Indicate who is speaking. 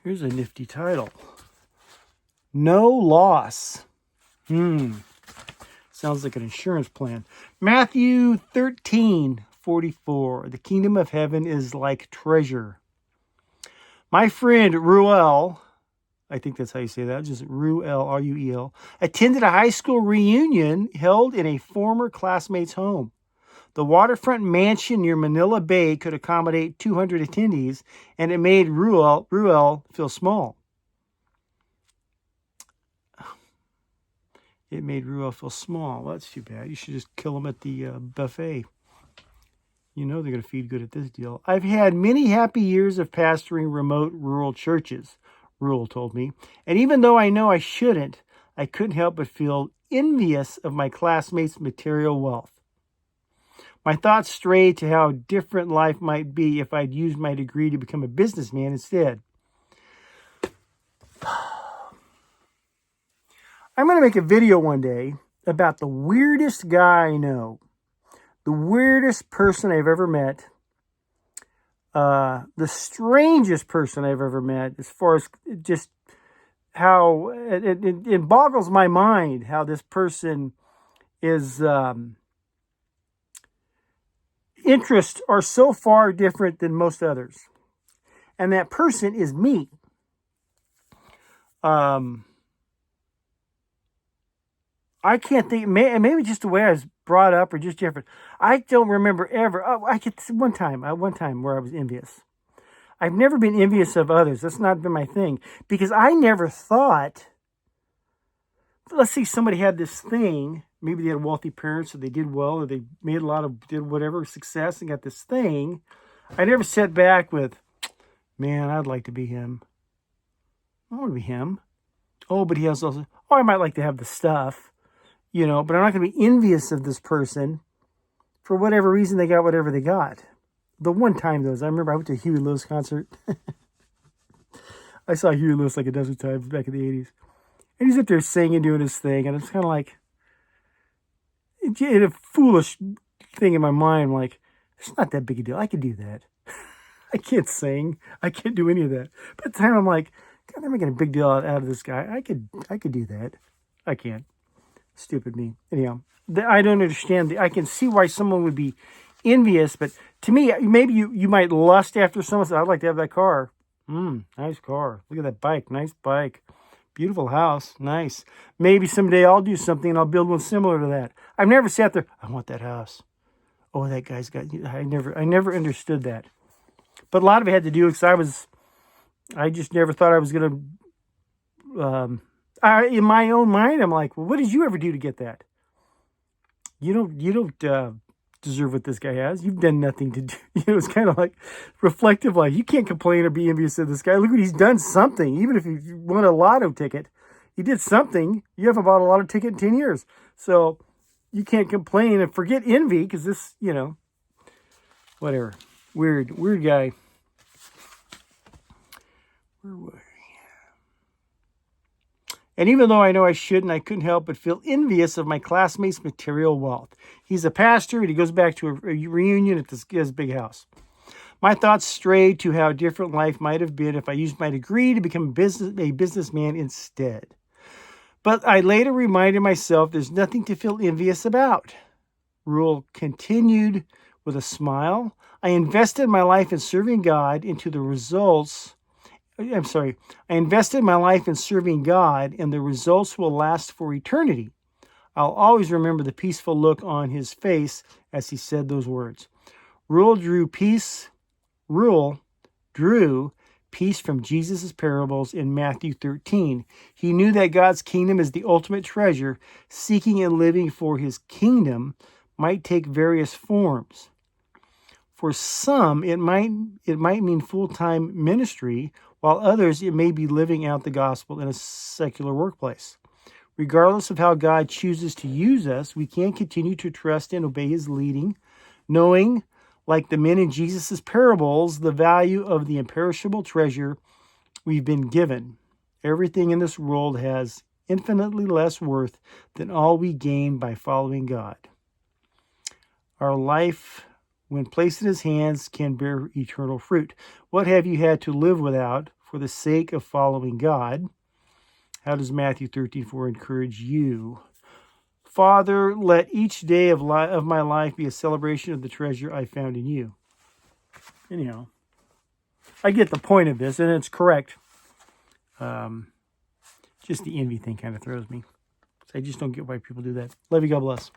Speaker 1: Here's a nifty title. No Loss. Sounds like an insurance plan. Matthew 13:44. The kingdom of heaven is like treasure. My friend Ruel, I think that's how you say that, just Ruel, R-U-E-L, attended a high school reunion held in a former classmate's home. The waterfront mansion near Manila Bay could accommodate 200 attendees, and it made Ruel feel small. It made Ruel feel small. Well, that's too bad. You should just kill him at the buffet. You know they're going to feed good at this deal. I've had many happy years of pastoring remote rural churches, Ruel told me. And even though I know I shouldn't, I couldn't help but feel envious of my classmates' material wealth. My thoughts strayed to how different life might be if I'd used my degree to become a businessman instead. I'm going to make a video one day about the weirdest guy I know, the weirdest person I've ever met, the strangest person I've ever met, as far as just how it boggles my mind how this person is interests are so far different than most others. And that person is me. I can't think, maybe just the way I was brought up or just different. I don't remember ever. One time where I was envious. I've never been envious of others. That's not been my thing. Because I never thought, let's say somebody had this thing, maybe they had wealthy parents or they did well or they made did whatever success and got this thing. I never sat back with, man, I'd like to be him. I want to be him. Oh, but he has also, I might like to have the stuff. But I'm not going to be envious of this person for whatever reason they got whatever they got. The one time, though, I remember I went to a Huey Lewis concert. I saw Huey Lewis like a dozen times back in the 80s. And he's up there singing, doing his thing. And it's kind of like, in a foolish thing in my mind, like, it's not that big a deal. I could do that. I can't sing. I can't do any of that. But at the time, I'm like, God, they're making a big deal out of this guy. I could do that. I can't. Stupid me. Anyhow, I don't understand. I can see why someone would be envious, but to me, maybe you might lust after someone. I'd like to have that car. Nice car. Look at that bike. Nice bike. Beautiful house. Nice. Maybe someday I'll do something and I'll build one similar to that. I've never sat there. I want that house. Oh, that guy's got. I never understood that. But a lot of it had to do because I just never thought I was gonna. In my own mind, I'm like, well, what did you ever do to get that? You don't deserve what this guy has. You've done nothing to do. It's kind of like reflective, like you can't complain or be envious of this guy. Look what he's done something. Even if he won a lotto ticket, he did something. You haven't bought a lotto ticket in 10 years. So you can't complain and forget envy because this, whatever. Weird guy. Where was And even though I know I shouldn't, I couldn't help but feel envious of my classmates' material wealth. He's a pastor, and he goes back to a reunion at his big house. My thoughts strayed to how different life might have been if I used my degree to become a businessman instead. But I later reminded myself there's nothing to feel envious about. Ruel continued with a smile. I invested my life in serving God I invested my life in serving God, and the results will last for eternity. I'll always remember the peaceful look on his face as he said those words. Ruel drew peace from Jesus' parables in Matthew 13. He knew that God's kingdom is the ultimate treasure. Seeking and living for his kingdom might take various forms. For some, it might mean full-time ministry, while others, it may be living out the gospel in a secular workplace. Regardless of how God chooses to use us, we can continue to trust and obey his leading, knowing, like the men in Jesus' parables, the value of the imperishable treasure we've been given. Everything in this world has infinitely less worth than all we gain by following God. Our life, when placed in his hands, can bear eternal fruit. What have you had to live without for the sake of following God. How does Matthew 13:4 encourage you? Father, let each day of my life be a celebration of the treasure I found in you. Anyhow, I get the point of this, and it's correct. Just the envy thing kind of throws me. I just don't get why people do that. Love you. God bless.